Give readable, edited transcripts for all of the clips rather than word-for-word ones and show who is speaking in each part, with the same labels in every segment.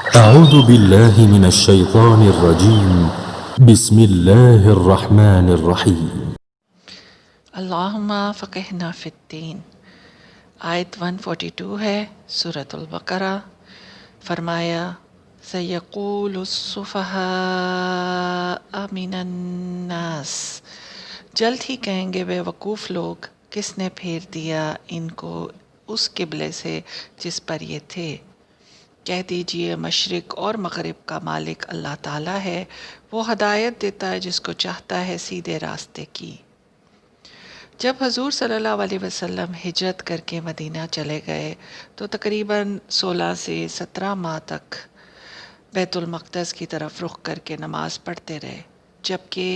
Speaker 1: أعوذ بالله من الشيطان الرجيم بسم الله الرحمن الرحيم
Speaker 2: اللہم فقہنا فی الدین۔ آیت 142 ہے سورۃ البقرہ۔ فرمایا سیقول السفہاء من الناس، جلد ہی کہیں گے بے وقوف لوگ، کس نے پھیر دیا ان کو اس قبلے سے جس پر یہ تھے۔ کہہ دیجئے مشرق اور مغرب کا مالک اللہ تعالیٰ ہے، وہ ہدایت دیتا ہے جس کو چاہتا ہے سیدھے راستے کی۔ جب حضور صلی اللہ علیہ وسلم ہجرت کر کے مدینہ چلے گئے تو تقریباً 16 سے 17 ماہ تک بیت المقدس کی طرف رخ کر کے نماز پڑھتے رہے، جبکہ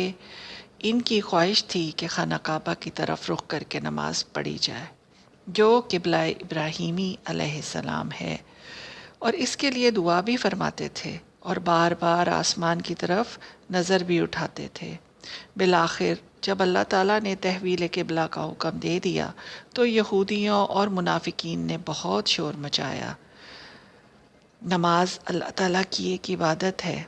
Speaker 2: ان کی خواہش تھی کہ خانہ کعبہ کی طرف رخ کر کے نماز پڑھی جائے، جو قبلہ ابراہیمی علیہ السلام ہے، اور اس کے لیے دعا بھی فرماتے تھے اور بار بار آسمان کی طرف نظر بھی اٹھاتے تھے۔ بالآخر جب اللہ تعالیٰ نے تحویل قبلہ کا حکم دے دیا تو یہودیوں اور منافقین نے بہت شور مچایا۔ نماز اللہ تعالیٰ کی ایک عبادت ہے،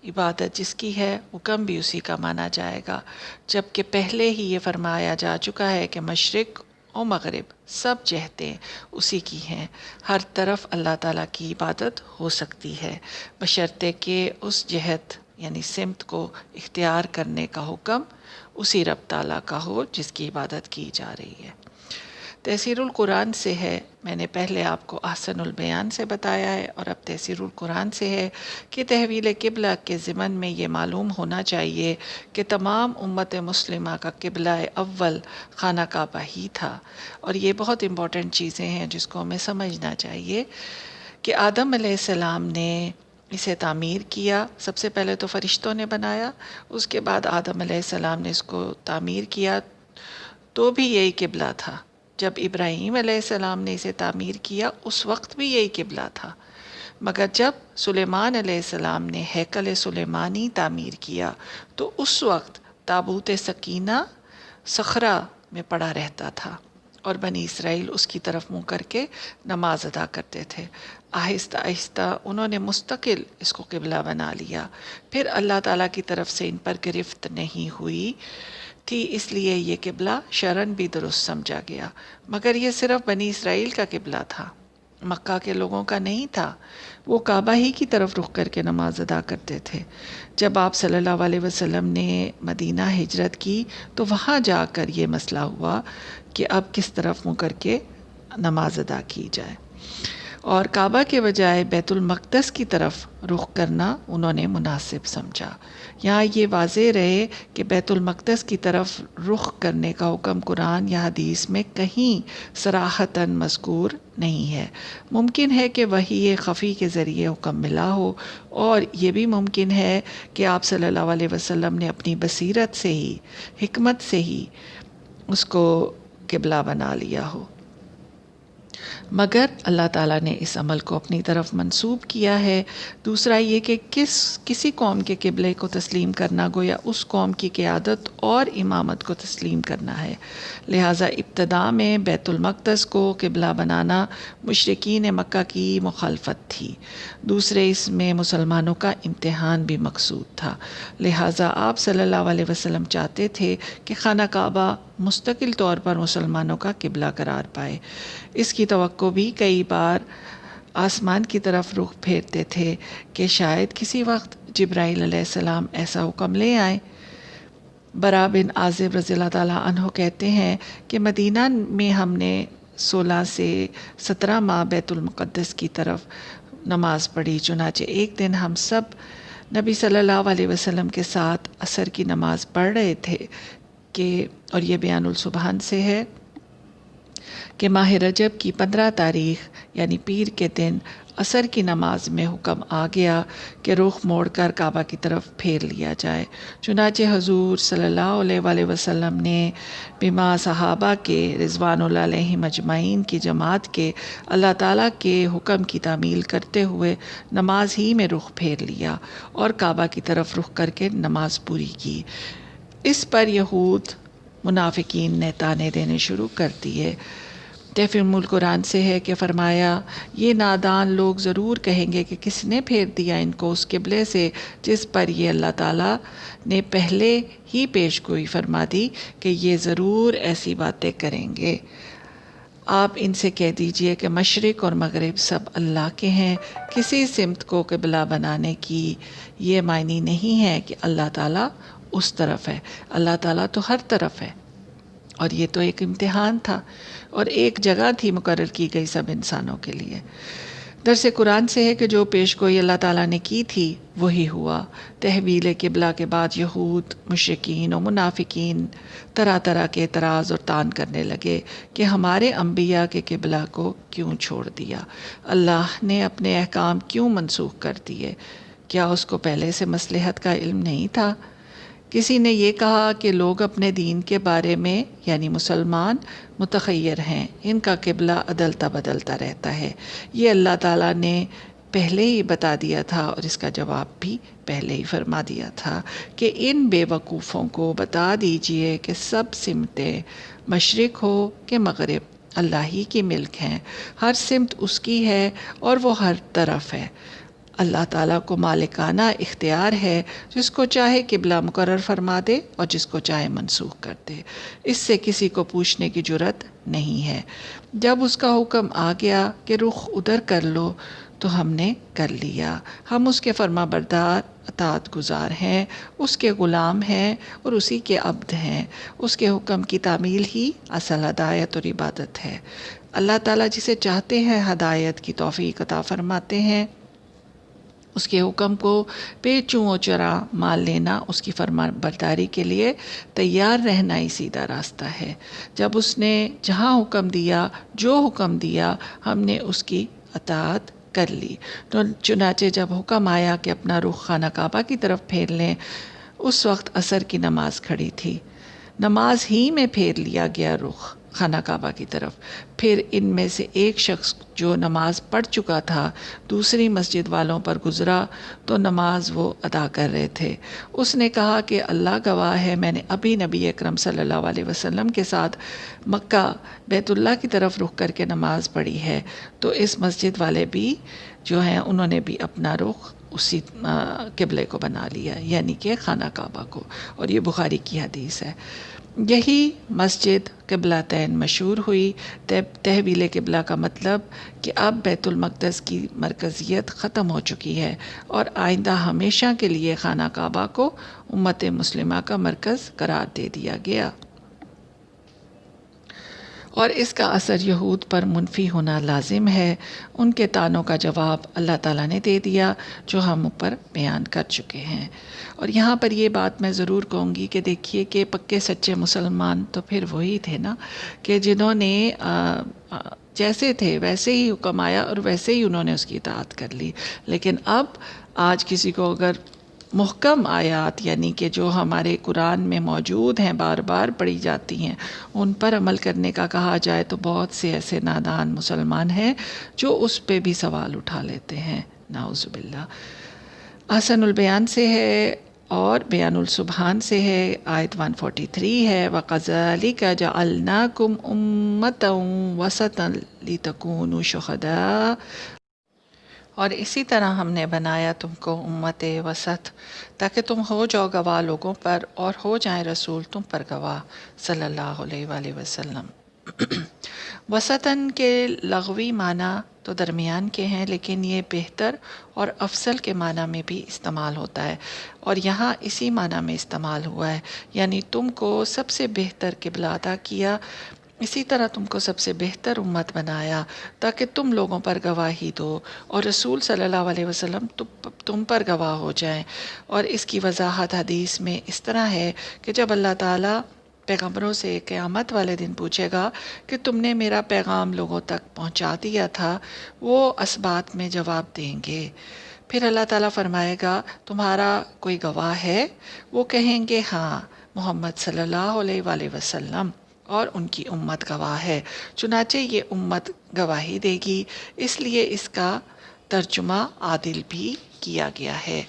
Speaker 2: عبادت جس کی ہے حکم بھی اسی کا مانا جائے گا، جبکہ پہلے ہی یہ فرمایا جا چکا ہے کہ مشرق اور مغرب سب جہتیں اسی کی ہیں، ہر طرف اللہ تعالیٰ کی عبادت ہو سکتی ہے، بشرطے کہ اس جہت یعنی سمت کو اختیار کرنے کا حکم اسی رب تعالیٰ کا ہو جس کی عبادت کی جا رہی ہے۔ تفسیر القرآن سے ہے، میں نے پہلے آپ کو احسن البیان سے بتایا ہے، اور اب تفسیر القرآن سے ہے کہ تحویل قبلہ کے ضمن میں یہ معلوم ہونا چاہیے کہ تمام امت مسلمہ کا قبلہ اول خانہ کعبہ ہی تھا، اور یہ بہت امپورٹنٹ چیزیں ہیں جس کو ہمیں سمجھنا چاہیے کہ آدم علیہ السلام نے اسے تعمیر کیا، سب سے پہلے تو فرشتوں نے بنایا، اس کے بعد آدم علیہ السلام نے اس کو تعمیر کیا، تو بھی یہی قبلہ تھا۔ جب ابراہیم علیہ السلام نے اسے تعمیر کیا اس وقت بھی یہی قبلہ تھا، مگر جب سلیمان علیہ السلام نے ہیکل سلیمانی تعمیر کیا تو اس وقت تابوت سکینہ صخرہ میں پڑا رہتا تھا اور بنی اسرائیل اس کی طرف منہ کر کے نماز ادا کرتے تھے۔ آہستہ آہستہ انہوں نے مستقل اس کو قبلہ بنا لیا، پھر اللہ تعالیٰ کی طرف سے ان پر گرفت نہیں ہوئی تھی، اس لیے یہ قبلہ شرعاً بھی درست سمجھا گیا، مگر یہ صرف بنی اسرائیل کا قبلہ تھا، مکہ کے لوگوں کا نہیں تھا۔ وہ کعبہ ہی کی طرف رخ کر کے نماز ادا کرتے تھے۔ جب آپ صلی اللہ علیہ وسلم نے مدینہ ہجرت کی تو وہاں جا کر یہ مسئلہ ہوا کہ اب کس طرف منہ کر کے نماز ادا کی جائے، اور کعبہ کے بجائے بیت المقدس کی طرف رخ کرنا انہوں نے مناسب سمجھا۔ یہاں یہ واضح رہے کہ بیت المقدس کی طرف رخ کرنے کا حکم قرآن یا حدیث میں کہیں صراحتاً مذکور نہیں ہے۔ ممکن ہے کہ وحی خفی کے ذریعے حکم ملا ہو، اور یہ بھی ممکن ہے کہ آپ صلی اللہ علیہ وسلم نے اپنی بصیرت سے ہی، حکمت سے ہی اس کو قبلہ بنا لیا ہو، مگر اللہ تعالیٰ نے اس عمل کو اپنی طرف منسوب کیا ہے۔ دوسرا یہ کہ کسی قوم کے قبلے کو تسلیم کرنا گویا اس قوم کی قیادت اور امامت کو تسلیم کرنا ہے، لہٰذا ابتداء میں بیت المقدس کو قبلہ بنانا مشرکین مکہ کی مخالفت تھی، دوسرے اس میں مسلمانوں کا امتحان بھی مقصود تھا، لہٰذا آپ صلی اللہ علیہ وسلم چاہتے تھے کہ خانہ کعبہ مستقل طور پر مسلمانوں کا قبلہ قرار پائے۔ اس کی توقع بھی کئی بار آسمان کی طرف رخ پھیرتے تھے کہ شاید کسی وقت جبرائیل علیہ السلام ایسا حکم لے آئیں۔ برا بن عازب رضی اللہ تعالیٰ عنہ کہتے ہیں کہ مدینہ میں ہم نے 16 سے 17 ماہ بیت المقدس کی طرف نماز پڑھی، چنانچہ ایک دن ہم سب نبی صلی اللہ علیہ وسلم کے ساتھ عصر کی نماز پڑھ رہے تھے اور یہ بیان السبحان سے ہے کہ ماہ رجب کی 15 تاریخ یعنی پیر کے دن عصر کی نماز میں حکم آ گیا کہ رخ موڑ کر کعبہ کی طرف پھیر لیا جائے، چنانچہ حضور صلی اللہ علیہ وسلم نے بما صحابہ کے رضوان اللہ علیہم اجمعین کی جماعت کے اللہ تعالیٰ کے حکم کی تعمیل کرتے ہوئے نماز ہی میں رخ پھیر لیا اور کعبہ کی طرف رخ کر کے نماز پوری کی۔ اس پر یہود منافقین نے تانے دینے شروع کر دیے، تحفیم القرآن سے ہے کہ فرمایا یہ نادان لوگ ضرور کہیں گے کہ کس نے پھیر دیا ان کو اس قبلے سے جس پر یہ اللہ تعالیٰ نے پہلے ہی پیش گوئی فرما دی کہ یہ ضرور ایسی باتیں کریں گے۔ آپ ان سے کہہ دیجئے کہ مشرق اور مغرب سب اللہ کے ہیں، کسی سمت کو قبلہ بنانے کی یہ معنی نہیں ہے کہ اللہ تعالیٰ اس طرف ہے، اللہ تعالیٰ تو ہر طرف ہے۔ اور یہ تو ایک امتحان تھا اور ایک جگہ تھی مقرر کی گئی سب انسانوں کے لیے۔ درس قرآن سے ہے کہ جو پیش گوئی اللہ تعالیٰ نے کی تھی وہی ہوا۔ تحویل قبلہ کے بعد یہود، مشرکین و منافقین طرح طرح کے اعتراض اور طعن کرنے لگے کہ ہمارے انبیاء کے قبلہ کو کیوں چھوڑ دیا، اللہ نے اپنے احکام کیوں منسوخ کر دیے، کیا اس کو پہلے سے مصلحت کا علم نہیں تھا؟ کسی نے یہ کہا کہ لوگ اپنے دین کے بارے میں یعنی مسلمان متخیر ہیں، ان کا قبلہ عدلتا بدلتا رہتا ہے، یہ اللہ تعالیٰ نے پہلے ہی بتا دیا تھا اور اس کا جواب بھی پہلے ہی فرما دیا تھا کہ ان بے وقوفوں کو بتا دیجئے کہ سب سمتیں مشرق ہو کہ مغرب اللہ ہی کی ملک ہیں، ہر سمت اس کی ہے اور وہ ہر طرف ہے۔ اللہ تعالیٰ کو مالکانہ اختیار ہے، جس کو چاہے قبلہ مقرر فرما دے اور جس کو چاہے منسوخ کر دے، اس سے کسی کو پوچھنے کی جرات نہیں ہے۔ جب اس کا حکم آ گیا کہ رخ ادھر کر لو تو ہم نے کر لیا، ہم اس کے فرما بردار اطاعت گزار ہیں، اس کے غلام ہیں اور اسی کے عبد ہیں، اس کے حکم کی تعمیل ہی اصل ہدایت اور عبادت ہے۔ اللہ تعالیٰ جسے چاہتے ہیں ہدایت کی توفیق عطا فرماتے ہیں، اس کے حکم کو بے چوں و چرا مان لینا، اس کی فرما برداری کے لیے تیار رہنا ہی سیدھا راستہ ہے۔ جب اس نے جہاں حکم دیا، جو حکم دیا، ہم نے اس کی اطاعت کر لی۔ تو چنانچہ جب حکم آیا کہ اپنا رخ خانہ کعبہ کی طرف پھیر لیں، اس وقت عصر کی نماز کھڑی تھی، نماز ہی میں پھیر لیا گیا رخ خانہ کعبہ کی طرف۔ پھر ان میں سے ایک شخص جو نماز پڑھ چکا تھا دوسری مسجد والوں پر گزرا تو نماز وہ ادا کر رہے تھے۔ اس نے کہا کہ اللہ گواہ ہے، میں نے ابھی نبی اکرم صلی اللہ علیہ وسلم کے ساتھ مکہ بیت اللہ کی طرف رخ کر کے نماز پڑھی ہے۔ تو اس مسجد والے بھی جو ہیں انہوں نے بھی اپنا رخ اسی قبلے کو بنا لیا، یعنی کہ خانہ کعبہ کو، اور یہ بخاری کی حدیث ہے۔ یہی مسجد قبلتین مشہور ہوئی۔ تحویل قبلہ کا مطلب کہ اب بیت المقدس کی مرکزیت ختم ہو چکی ہے اور آئندہ ہمیشہ کے لیے خانہ کعبہ کو امت مسلمہ کا مرکز قرار دے دیا گیا، اور اس کا اثر یہود پر منفی ہونا لازم ہے۔ ان کے طعنوں کا جواب اللہ تعالیٰ نے دے دیا جو ہم اوپر بیان کر چکے ہیں۔ اور یہاں پر یہ بات میں ضرور کہوں گی کہ دیکھیے کہ پکے سچے مسلمان تو پھر وہی تھے نا کہ جنہوں نے جیسے تھے ویسے ہی حکم آیا اور ویسے ہی انہوں نے اس کی اطاعت کر لی۔ لیکن اب آج کسی کو اگر محکم آیات یعنی کہ جو ہمارے قرآن میں موجود ہیں، بار بار پڑھی جاتی ہیں، ان پر عمل کرنے کا کہا جائے تو بہت سے ایسے نادان مسلمان ہیں جو اس پہ بھی سوال اٹھا لیتے ہیں، نعوذ باللہ۔ احسن البیان سے ہے اور بیان السبحان سے ہے، آیت 143 ہے، وَكَذَلِكَ جَعَلْنَاكُمْ أُمَّةً وَسَطًا لِتَكُونُوا شُهَدَاءَ، اور اسی طرح ہم نے بنایا تم کو امت وسط تاکہ تم ہو جاؤ گواہ لوگوں پر اور ہو جائیں رسول تم پر گواہ صلی اللہ علیہ وآلہ وسلم۔ وسطاً کے لغوی معنی تو درمیان کے ہیں، لیکن یہ بہتر اور افضل کے معنی میں بھی استعمال ہوتا ہے، اور یہاں اسی معنی میں استعمال ہوا ہے، یعنی تم کو سب سے بہتر قبلہ عطا کیا، اسی طرح تم کو سب سے بہتر امت بنایا تاکہ تم لوگوں پر گواہی دو اور رسول صلی اللہ علیہ وسلم تم پر گواہ ہو جائیں۔ اور اس کی وضاحت حدیث میں اس طرح ہے کہ جب اللہ تعالیٰ پیغمبروں سے قیامت والے دن پوچھے گا کہ تم نے میرا پیغام لوگوں تک پہنچا دیا تھا، وہ اسبات میں جواب دیں گے۔ پھر اللہ تعالیٰ فرمائے گا تمہارا کوئی گواہ ہے؟ وہ کہیں گے ہاں، محمد صلی اللہ علیہ وآلہ وسلم اور ان کی امت گواہ ہے۔ چنانچہ یہ امت گواہی دے گی، اس لیے اس کا ترجمہ عادل بھی کیا گیا ہے۔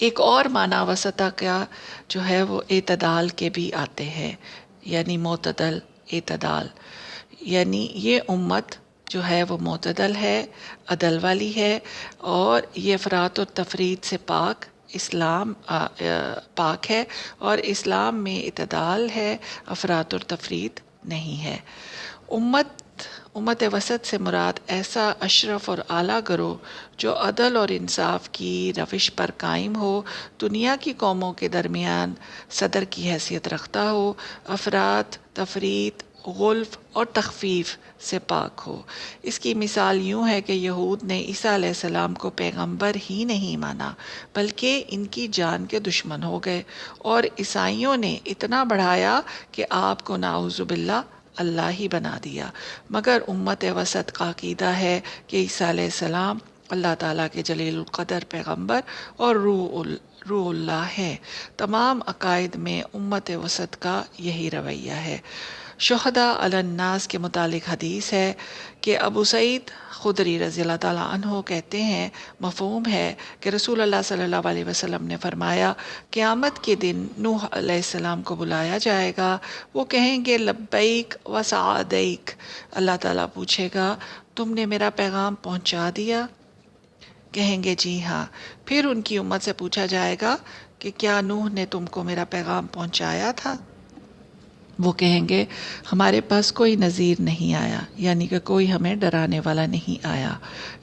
Speaker 2: ایک اور معنی وسطہ کا جو ہے وہ اعتدال کے بھی آتے ہیں، یعنی معتدل، اعتدال، یعنی یہ امت جو ہے وہ معتدل ہے، عدل والی ہے، اور یہ افراط و تفرید سے پاک پاک ہے، اور اسلام میں اعتدال ہے، افراط اور تفرید نہیں ہے۔ امت وسط سے مراد ایسا اشرف اور اعلیٰ گروہ جو عدل اور انصاف کی روش پر قائم ہو، دنیا کی قوموں کے درمیان صدر کی حیثیت رکھتا ہو، افراط، تفریط، غلف اور تخفیف سے پاک ہو۔ اس کی مثال یوں ہے کہ یہود نے عیسیٰ علیہ السلام کو پیغمبر ہی نہیں مانا بلکہ ان کی جان کے دشمن ہو گئے، اور عیسائیوں نے اتنا بڑھایا کہ آپ کو نعوذ باللہ اللہ ہی بنا دیا۔ مگر امت وسط کا عقیدہ ہے کہ عیسیٰ علیہ السلام اللہ تعالیٰ کے جلیل القدر پیغمبر اور روح اللہ ہے۔ تمام عقائد میں امت وسط کا یہی رویہ ہے۔ شہداء علی الناس کے متعلق حدیث ہے کہ ابو سعید خدری رضی اللہ تعالیٰ عنہ کہتے ہیں، مفہوم ہے کہ رسول اللہ صلی اللہ علیہ وسلم نے فرمایا، قیامت کے دن نوح علیہ السلام کو بلایا جائے گا، وہ کہیں گے لبیک و سعدیک۔ اللہ تعالیٰ پوچھے گا، تم نے میرا پیغام پہنچا دیا؟ کہیں گے جی ہاں۔ پھر ان کی امت سے پوچھا جائے گا کہ کیا نوح نے تم کو میرا پیغام پہنچایا تھا؟ وہ کہیں گے ہمارے پاس کوئی نذیر نہیں آیا، یعنی کہ کوئی ہمیں ڈرانے والا نہیں آیا،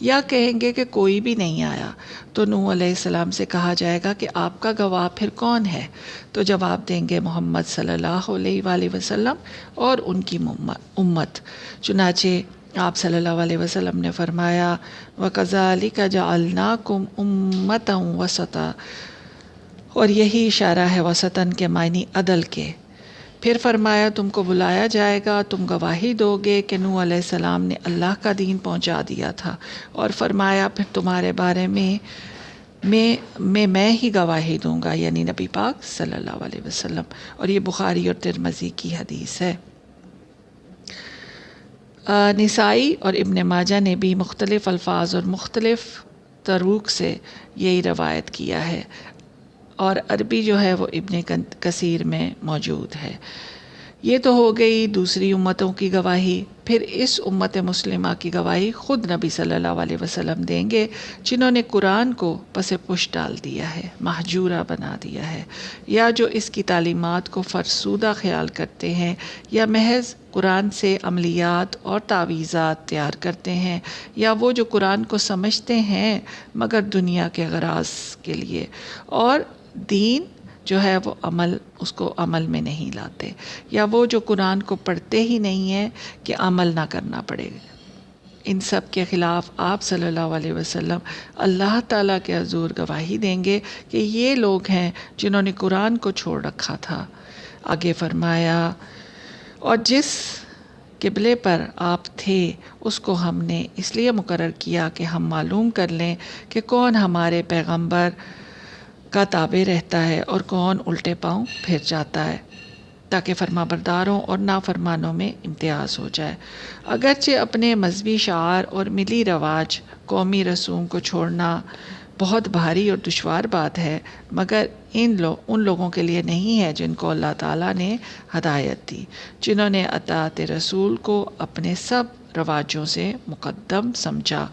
Speaker 2: یا کہیں گے کہ کوئی بھی نہیں آیا۔ تو نوح علیہ السلام سے کہا جائے گا کہ آپ کا گواہ پھر کون ہے؟ تو جواب دیں گے محمد صلی اللہ علیہ وآلہ وسلم اور ان کی امت۔ چنانچہ آپ صلی اللہ علیہ وسلم نے فرمایا، وَكَذَلِكَ جَعَلْنَاكُمْ أُمَّةً وَسَطًا، اور یہی اشارہ ہے وسطاً کے معنی عدل کے۔ پھر فرمایا، تم کو بلایا جائے گا، تم گواہی دو گے کہ نوح علیہ السلام نے اللہ کا دین پہنچا دیا تھا، اور فرمایا پھر تمہارے بارے میں ہی گواہی دوں گا، یعنی نبی پاک صلی اللہ علیہ وسلم۔ اور یہ بخاری اور ترمذی کی حدیث ہے۔ نسائی اور ابن ماجہ نے بھی مختلف الفاظ اور مختلف طرق سے یہی روایت کیا ہے، اور عربی جو ہے وہ ابن کثیر میں موجود ہے۔ یہ تو ہو گئی دوسری امتوں کی گواہی۔ پھر اس امت مسلمہ کی گواہی خود نبی صلی اللہ علیہ وسلم دیں گے، جنہوں نے قرآن کو پس پش ڈال دیا ہے، مہجورہ بنا دیا ہے، یا جو اس کی تعلیمات کو فرسودہ خیال کرتے ہیں، یا محض قرآن سے عملیات اور تعویذات تیار کرتے ہیں، یا وہ جو قرآن کو سمجھتے ہیں مگر دنیا کے غراض کے لیے، اور دین جو ہے وہ اس کو عمل میں نہیں لاتے، یا وہ جو قرآن کو پڑھتے ہی نہیں ہیں کہ عمل نہ کرنا پڑے گا۔ ان سب کے خلاف آپ صلی اللہ علیہ وسلم اللہ تعالیٰ کے حضور گواہی دیں گے کہ یہ لوگ ہیں جنہوں نے قرآن کو چھوڑ رکھا تھا۔ آگے فرمایا، اور جس قبلے پر آپ تھے اس کو ہم نے اس لیے مقرر کیا کہ ہم معلوم کر لیں کہ کون ہمارے پیغمبر کا تابع رہتا ہے اور کون الٹے پاؤں پھر جاتا ہے، تاکہ فرما برداروں اور نافرمانوں میں امتیاز ہو جائے۔ اگرچہ اپنے مذہبی شعار اور ملی رواج، قومی رسوم کو چھوڑنا بہت بھاری اور دشوار بات ہے، مگر ان لوگوں کے لیے نہیں ہے جن کو اللہ تعالیٰ نے ہدایت دی، جنہوں نے اطاعت رسول کو اپنے سب رواجوں سے مقدم سمجھا۔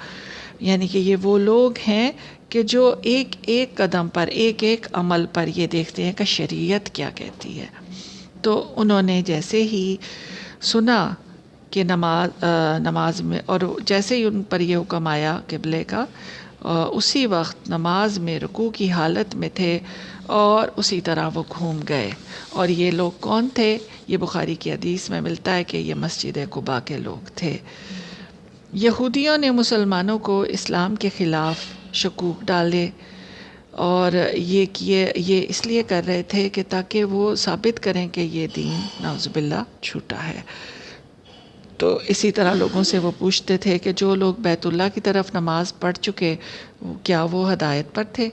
Speaker 2: یعنی کہ یہ وہ لوگ ہیں کہ جو ایک ایک قدم پر، ایک ایک عمل پر یہ دیکھتے ہیں کہ شریعت کیا کہتی ہے۔ تو انہوں نے جیسے ہی سنا کہ نماز میں، اور جیسے ہی ان پر یہ حکم آیا قبلے کا، اسی وقت نماز میں رکوع کی حالت میں تھے اور اسی طرح وہ گھوم گئے۔ اور یہ لوگ کون تھے؟ یہ بخاری کی حدیث میں ملتا ہے کہ یہ مسجد قباء کے لوگ تھے۔ یہودیوں نے مسلمانوں کو اسلام کے خلاف شکوک ڈالے، اور یہ اس لیے کر رہے تھے کہ تاکہ وہ ثابت کریں کہ یہ دین نعوذ باللہ جھوٹا ہے۔ تو اسی طرح لوگوں سے وہ پوچھتے تھے کہ جو لوگ بیت اللہ کی طرف نماز پڑھ چکے، کیا وہ ہدایت پر تھے؟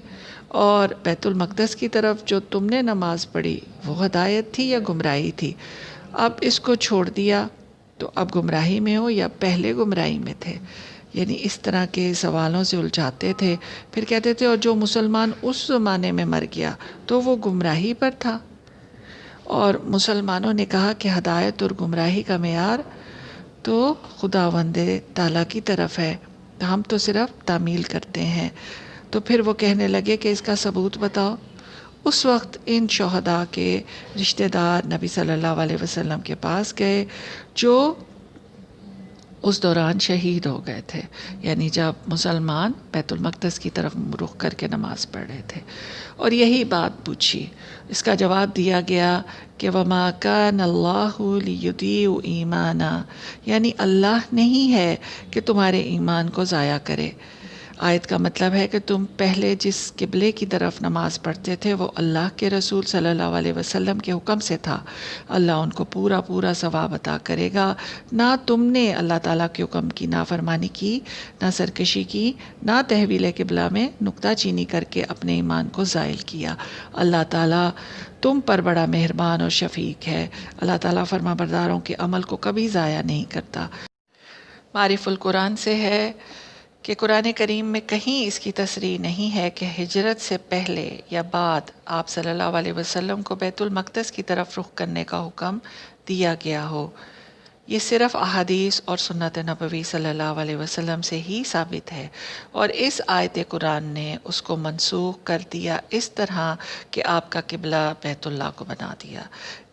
Speaker 2: اور بیت المقدس کی طرف جو تم نے نماز پڑھی، وہ ہدایت تھی یا گمراہی تھی؟ اب اس کو چھوڑ دیا تو اب گمراہی میں ہو یا پہلے گمراہی میں تھے؟ یعنی اس طرح کے سوالوں سے الجھاتے تھے۔ پھر کہتے تھے اور جو مسلمان اس زمانے میں مر گیا تو وہ گمراہی پر تھا۔ اور مسلمانوں نے کہا کہ ہدایت اور گمراہی کا معیار تو خداوند تعالیٰ کی طرف ہے، تو ہم تو صرف تعمیل کرتے ہیں۔ تو پھر وہ کہنے لگے کہ اس کا ثبوت بتاؤ۔ اس وقت ان شہداء کے رشتہ دار نبی صلی اللہ علیہ وسلم کے پاس گئے جو اس دوران شہید ہو گئے تھے، یعنی جب مسلمان بیت المقدس کی طرف رخ کر کے نماز پڑھ رہے تھے، اور یہی بات پوچھی۔ اس کا جواب دیا گیا کہ وَمَا كَانَ اللَّهُ لِيُضِيعَ إِيمَانَ، یعنی اللہ نہیں ہے کہ تمہارے ایمان کو ضائع کرے۔ آیت کا مطلب ہے کہ تم پہلے جس قبلے کی طرف نماز پڑھتے تھے وہ اللہ کے رسول صلی اللہ علیہ وسلم کے حکم سے تھا، اللہ ان کو پورا پورا ثواب عطا کرے گا۔ نہ تم نے اللہ تعالیٰ کے حکم کی نافرمانی کی، نہ سرکشی کی، نہ تحویل قبلہ میں نکتہ چینی کر کے اپنے ایمان کو زائل کیا۔ اللہ تعالیٰ تم پر بڑا مہربان اور شفیق ہے۔ اللہ تعالیٰ فرما برداروں کے عمل کو کبھی ضائع نہیں کرتا۔ معرف القرآن سے ہے کہ قرآن کریم میں کہیں اس کی تصریح نہیں ہے کہ ہجرت سے پہلے یا بعد آپ صلی اللہ علیہ وسلم کو بیت المقدس کی طرف رخ کرنے کا حکم دیا گیا ہو۔ یہ صرف احادیث اور سنت نبوی صلی اللہ علیہ وسلم سے ہی ثابت ہے، اور اس آیت قرآن نے اس کو منسوخ کر دیا اس طرح کہ آپ کا قبلہ بیت اللہ کو بنا دیا۔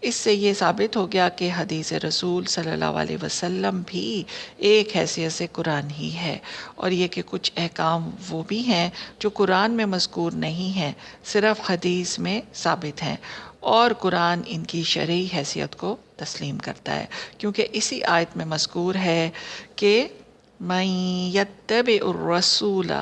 Speaker 2: اس سے یہ ثابت ہو گیا کہ حدیث رسول صلی اللہ علیہ وسلم بھی ایک حیثیت سے قرآن ہی ہے، اور یہ کہ کچھ احکام وہ بھی ہیں جو قرآن میں مذکور نہیں ہیں، صرف حدیث میں ثابت ہیں، اور قرآن ان کی شرعی حیثیت کو تسلیم کرتا ہے، کیونکہ اسی آیت میں مذکور ہے کہ مَن یتبع الرسول،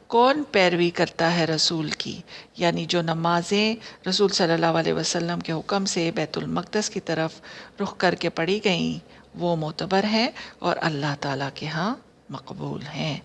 Speaker 2: کون پیروی کرتا ہے رسول کی، یعنی جو نمازیں رسول صلی اللہ علیہ وسلم کے حکم سے بیت المقدس کی طرف رخ کر کے پڑھی گئیں وہ معتبر ہیں اور اللہ تعالیٰ کے ہاں مقبول ہیں۔